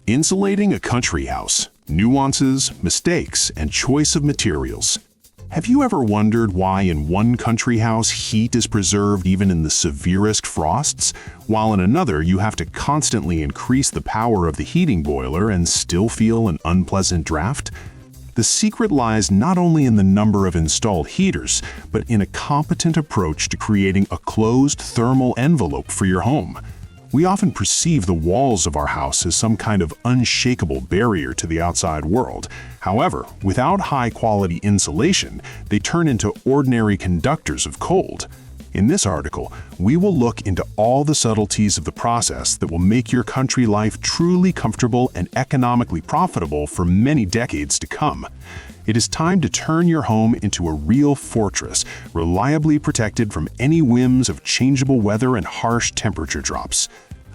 Insulating a country house. Nuances, mistakes, and choice of materials. Have you ever wondered why in one country house heat is preserved even in the severest frosts, while in another you have to constantly increase the power of the heating boiler and still feel an unpleasant draft? The secret lies not only in the number of installed heaters, but in a competent approach to creating a closed thermal envelope for your home. We often perceive the walls of our house as some kind of unshakable barrier to the outside world. However, without high-quality insulation, they turn into ordinary conductors of cold. In this article, we will look into all the subtleties of the process that will make your country life truly comfortable and economically profitable for many decades to come. It is time to turn your home into a real fortress, reliably protected from any whims of changeable weather and harsh temperature drops.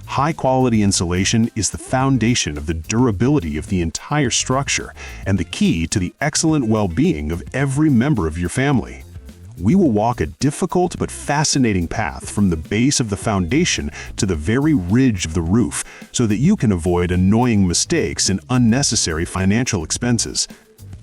High-quality insulation is the foundation of the durability of the entire structure and the key to the excellent well-being of every member of your family. We will walk a difficult but fascinating path from the base of the foundation to the very ridge of the roof so that you can avoid annoying mistakes and unnecessary financial expenses.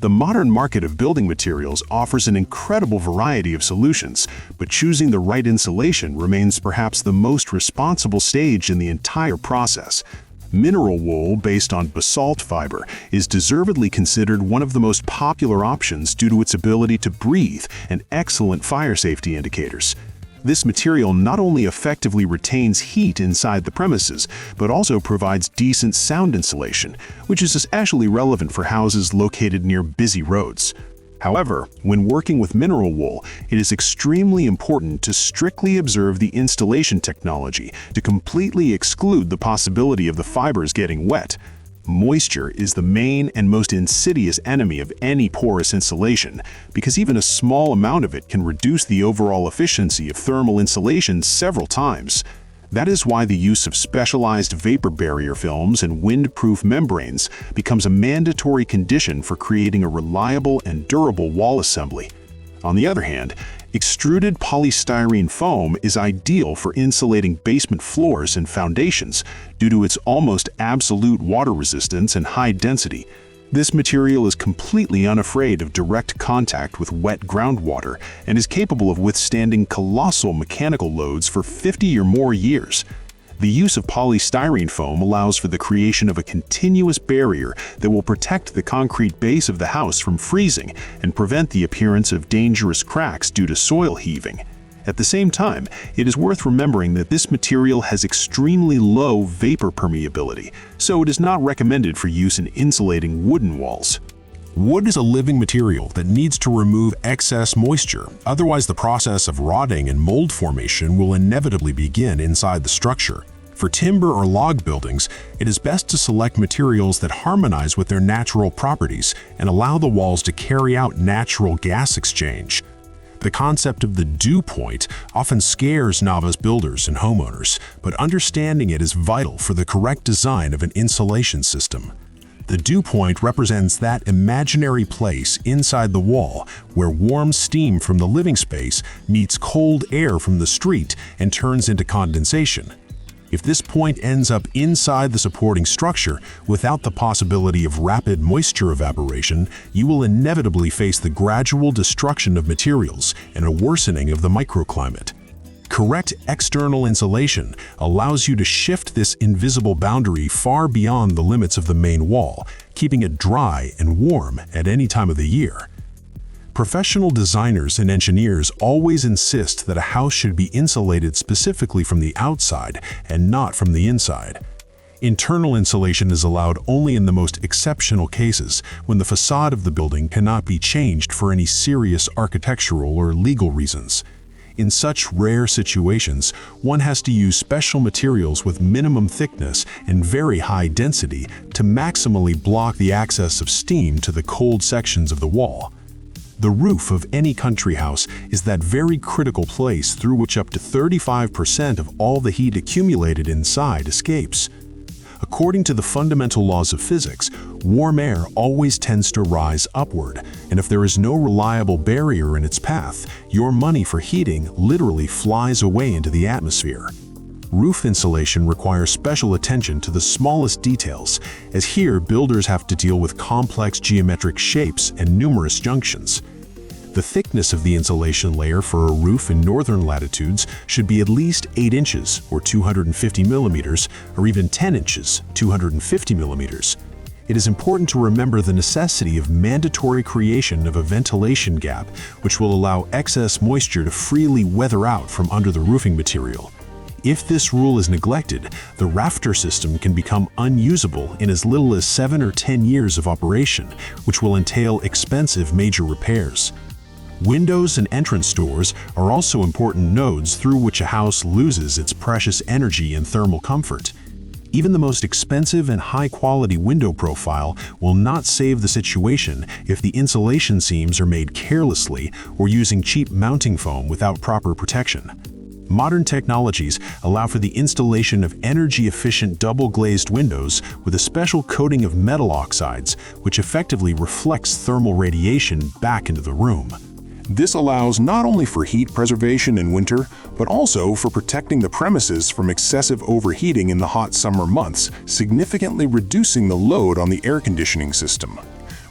The modern market of building materials offers an incredible variety of solutions, but choosing the right insulation remains perhaps the most responsible stage in the entire process. Mineral wool based on basalt fiber is deservedly considered one of the most popular options due to its ability to breathe and excellent fire safety indicators. This material not only effectively retains heat inside the premises, but also provides decent sound insulation, which is especially relevant for houses located near busy roads. However, when working with mineral wool, it is extremely important to strictly observe the installation technology to completely exclude the possibility of the fibers getting wet. Moisture is the main and most insidious enemy of any porous insulation, because even a small amount of it can reduce the overall efficiency of thermal insulation several times. That is why the use of specialized vapor barrier films and windproof membranes becomes a mandatory condition for creating a reliable and durable wall assembly. On the other hand, extruded polystyrene foam is ideal for insulating basement floors and foundations due to its almost absolute water resistance and high density. This material is completely unafraid of direct contact with wet groundwater and is capable of withstanding colossal mechanical loads for 50 or more years. The use of polystyrene foam allows for the creation of a continuous barrier that will protect the concrete base of the house from freezing and prevent the appearance of dangerous cracks due to soil heaving. At the same time, it is worth remembering that this material has extremely low vapor permeability, so it is not recommended for use in insulating wooden walls. Wood is a living material that needs to remove excess moisture, otherwise the process of rotting and mold formation will inevitably begin inside the structure. For timber or log buildings, it is best to select materials that harmonize with their natural properties and allow the walls to carry out natural gas exchange. The concept of the dew point often scares novice builders and homeowners, but understanding it is vital for the correct design of an insulation system. The dew point represents that imaginary place inside the wall where warm steam from the living space meets cold air from the street and turns into condensation. If this point ends up inside the supporting structure without the possibility of rapid moisture evaporation, you will inevitably face the gradual destruction of materials and a worsening of the microclimate. Correct external insulation allows you to shift this invisible boundary far beyond the limits of the main wall, keeping it dry and warm at any time of the year. Professional designers and engineers always insist that a house should be insulated specifically from the outside and not from the inside. Internal insulation is allowed only in the most exceptional cases, when the facade of the building cannot be changed for any serious architectural or legal reasons. In such rare situations, one has to use special materials with minimum thickness and very high density to maximally block the access of steam to the cold sections of the wall. The roof of any country house is that very critical place through which up to 35% of all the heat accumulated inside escapes. According to the fundamental laws of physics, warm air always tends to rise upward, and if there is no reliable barrier in its path, your money for heating literally flies away into the atmosphere. Roof insulation requires special attention to the smallest details, as here builders have to deal with complex geometric shapes and numerous junctions. The thickness of the insulation layer for a roof in northern latitudes should be at least 8 inches, or 250 millimeters, or even 10 inches, 250 millimeters. It is important to remember the necessity of mandatory creation of a ventilation gap, which will allow excess moisture to freely weather out from under the roofing material. If this rule is neglected, the rafter system can become unusable in as little as 7 or 10 years of operation, which will entail expensive major repairs. Windows and entrance doors are also important nodes through which a house loses its precious energy and thermal comfort. Even the most expensive and high-quality window profile will not save the situation if the insulation seams are made carelessly or using cheap mounting foam without proper protection. Modern technologies allow for the installation of energy-efficient double-glazed windows with a special coating of metal oxides, which effectively reflects thermal radiation back into the room. This allows not only for heat preservation in winter, but also for protecting the premises from excessive overheating in the hot summer months, significantly reducing the load on the air conditioning system.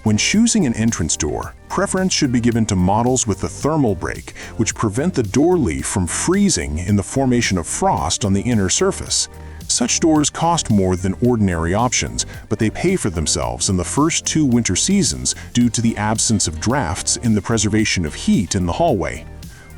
When choosing an entrance door, preference should be given to models with a thermal break, which prevent the door leaf from freezing in the formation of frost on the inner surface. Such doors cost more than ordinary options, but they pay for themselves in the first 2 winter seasons due to the absence of drafts in the preservation of heat in the hallway.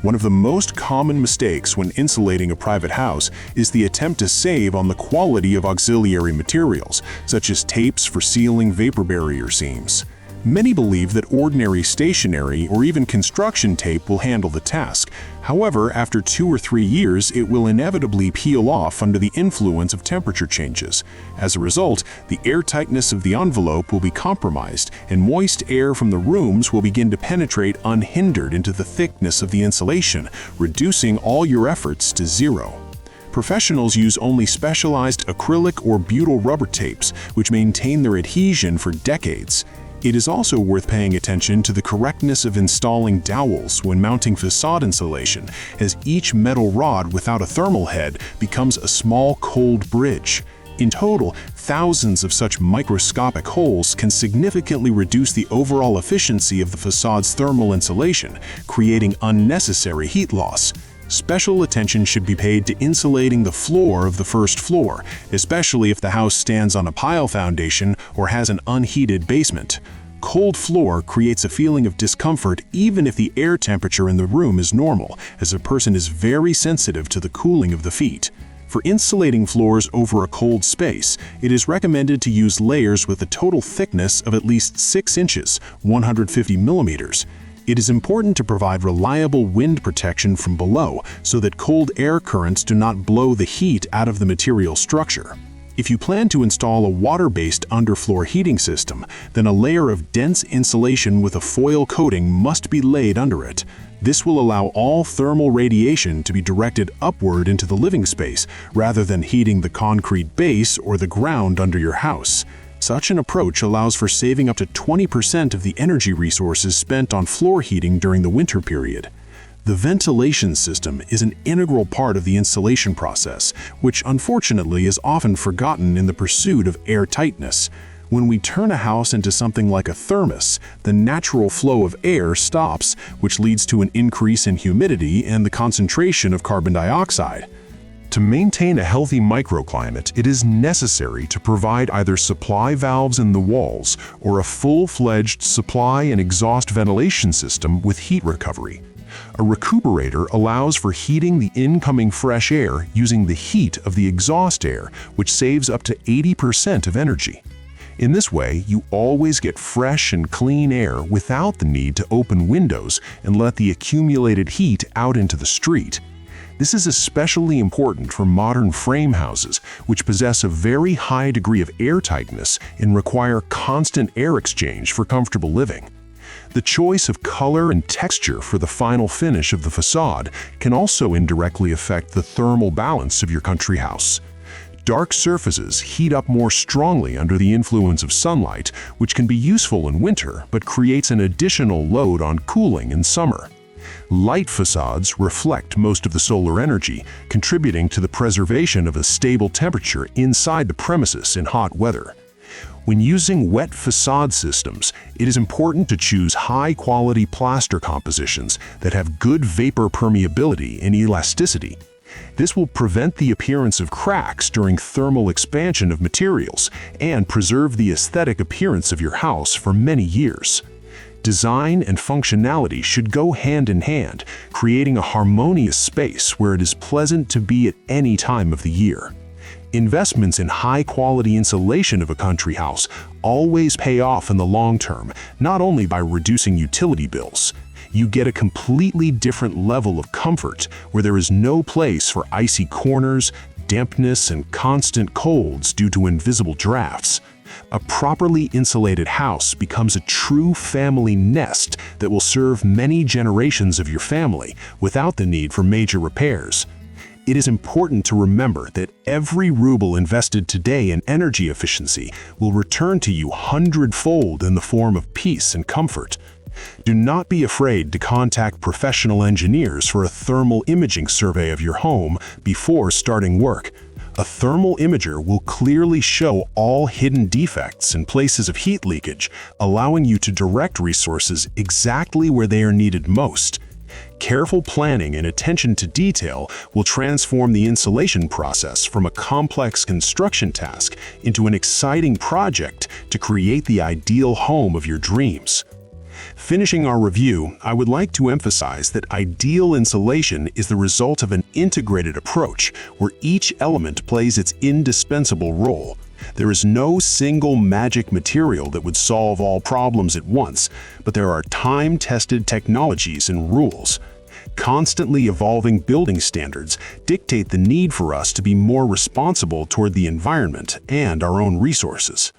One of the most common mistakes when insulating a private house is the attempt to save on the quality of auxiliary materials, such as tapes for sealing vapor barrier seams. Many believe that ordinary stationery or even construction tape will handle the task. However, after 2 or 3 years, it will inevitably peel off under the influence of temperature changes. As a result, the airtightness of the envelope will be compromised, and moist air from the rooms will begin to penetrate unhindered into the thickness of the insulation, reducing all your efforts to zero. Professionals use only specialized acrylic or butyl rubber tapes, which maintain their adhesion for decades. It is also worth paying attention to the correctness of installing dowels when mounting facade insulation, as each metal rod without a thermal head becomes a small cold bridge. In total, thousands of such microscopic holes can significantly reduce the overall efficiency of the facade's thermal insulation, creating unnecessary heat loss. Special attention should be paid to insulating the floor of the first floor, especially if the house stands on a pile foundation or has an unheated basement. Cold floor creates a feeling of discomfort even if the air temperature in the room is normal, as a person is very sensitive to the cooling of the feet. For insulating floors over a cold space, it is recommended to use layers with a total thickness of at least 6 inches, 150 millimeters. It is important to provide reliable wind protection from below so that cold air currents do not blow the heat out of the material structure. If you plan to install a water-based underfloor heating system, then a layer of dense insulation with a foil coating must be laid under it. This will allow all thermal radiation to be directed upward into the living space rather than heating the concrete base or the ground under your house. Such an approach allows for saving up to 20% of the energy resources spent on floor heating during the winter period. The ventilation system is an integral part of the installation process, which unfortunately is often forgotten in the pursuit of air tightness. When we turn a house into something like a thermos, the natural flow of air stops, which leads to an increase in humidity and the concentration of carbon dioxide. To maintain a healthy microclimate, it is necessary to provide either supply valves in the walls or a full-fledged supply and exhaust ventilation system with heat recovery. A recuperator allows for heating the incoming fresh air using the heat of the exhaust air, which saves up to 80% of energy. In this way, you always get fresh and clean air without the need to open windows and let the accumulated heat out into the street. This is especially important for modern frame houses, which possess a very high degree of airtightness and require constant air exchange for comfortable living. The choice of color and texture for the final finish of the facade can also indirectly affect the thermal balance of your country house. Dark surfaces heat up more strongly under the influence of sunlight, which can be useful in winter but creates an additional load on cooling in summer. Light facades reflect most of the solar energy, contributing to the preservation of a stable temperature inside the premises in hot weather. When using wet facade systems, it is important to choose high-quality plaster compositions that have good vapor permeability and elasticity. This will prevent the appearance of cracks during thermal expansion of materials and preserve the aesthetic appearance of your house for many years. Design and functionality should go hand in hand, creating a harmonious space where it is pleasant to be at any time of the year. Investments in high-quality insulation of a country house always pay off in the long term, not only by reducing utility bills. You get a completely different level of comfort where there is no place for icy corners, dampness, and constant colds due to invisible drafts. A properly insulated house becomes a true family nest that will serve many generations of your family without the need for major repairs. It is important to remember that every ruble invested today in energy efficiency will return to you hundredfold in the form of peace and comfort. Do not be afraid to contact professional engineers for a thermal imaging survey of your home before starting work. A thermal imager will clearly show all hidden defects and places of heat leakage, allowing you to direct resources exactly where they are needed most. Careful planning and attention to detail will transform the insulation process from a complex construction task into an exciting project to create the ideal home of your dreams. Finishing our review, I would like to emphasize that ideal insulation is the result of an integrated approach where each element plays its indispensable role. There is no single magic material that would solve all problems at once, but there are time-tested technologies and rules. Constantly evolving building standards dictate the need for us to be more responsible toward the environment and our own resources.